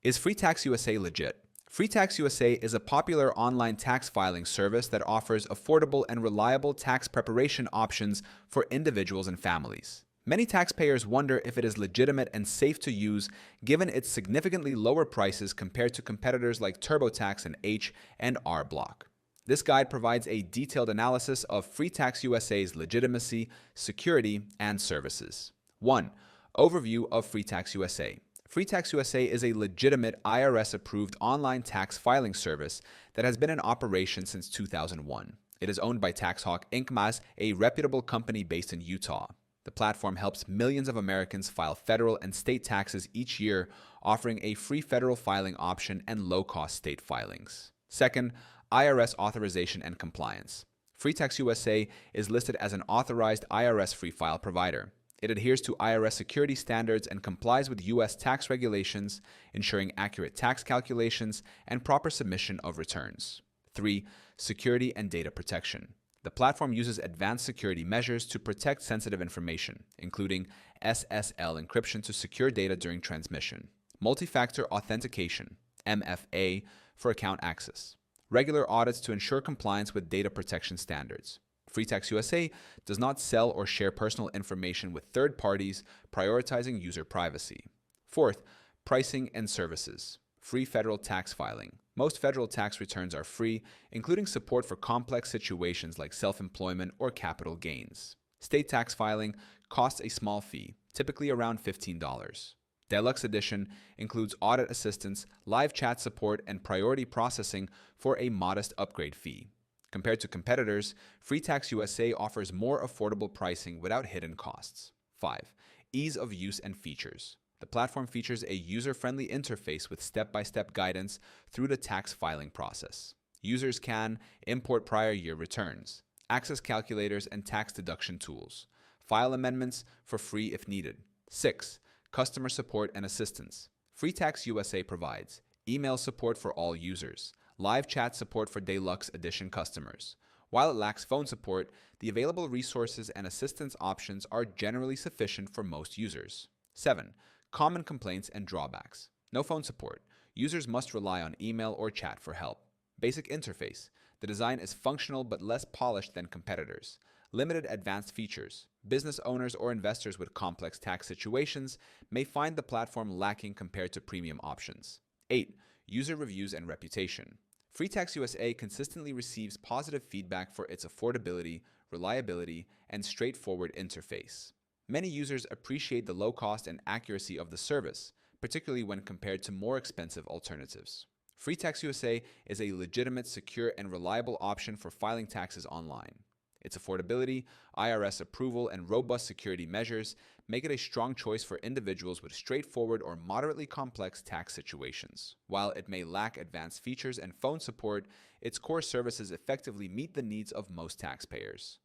Is FreeTaxUSA legit? FreeTaxUSA is a popular online tax filing service that offers affordable and reliable tax preparation options for individuals and families. Many taxpayers wonder if it is legitimate and safe to use given its significantly lower prices compared to competitors like TurboTax and H&R Block. This guide provides a detailed analysis of FreeTaxUSA's legitimacy, security, and services. 1. Overview of FreeTaxUSA. FreeTaxUSA is a legitimate IRS-approved online tax filing service that has been in operation since 2001. It is owned by TaxHawk Inc., a reputable company based in Utah. The platform helps millions of Americans file federal and state taxes each year, offering a free federal filing option and low-cost state filings. Second, IRS Authorization and Compliance. FreeTaxUSA is listed as an authorized IRS free file provider. It adheres to IRS security standards and complies with U.S. tax regulations, ensuring accurate tax calculations and proper submission of returns. 3. Security and data protection. The platform uses advanced security measures to protect sensitive information, including SSL encryption to secure data during transmission, multi-factor authentication, MFA, for account access, regular audits to ensure compliance with data protection standards. FreeTaxUSA does not sell or share personal information with third parties, prioritizing user privacy. Fourth, pricing and services. Free federal tax filing. Most federal tax returns are free, including support for complex situations like self-employment or capital gains. State tax filing costs a small fee, typically around $15. Deluxe Edition includes audit assistance, live chat support, and priority processing for a modest upgrade fee. Compared to competitors, FreeTaxUSA offers more affordable pricing without hidden costs. 5. Ease of use and features. The platform features a user-friendly interface with step-by-step guidance through the tax filing process. Users can import prior year returns, access calculators and tax deduction tools, file amendments for free if needed. 6. Customer support and assistance. FreeTaxUSA provides email support for all users, live chat support for Deluxe Edition customers. While it lacks phone support, the available resources and assistance options are generally sufficient for most users. 7. Common complaints and drawbacks. No phone support. Users must rely on email or chat for help. Basic interface. The design is functional but less polished than competitors. Limited advanced features. Business owners or investors with complex tax situations may find the platform lacking compared to premium options. 8. User reviews and reputation. FreeTaxUSA consistently receives positive feedback for its affordability, reliability, and straightforward interface. Many users appreciate the low cost and accuracy of the service, particularly when compared to more expensive alternatives. FreeTaxUSA is a legitimate, secure, and reliable option for filing taxes online. Its affordability, IRS approval, and robust security measures make it a strong choice for individuals with straightforward or moderately complex tax situations. While it may lack advanced features and phone support, its core services effectively meet the needs of most taxpayers.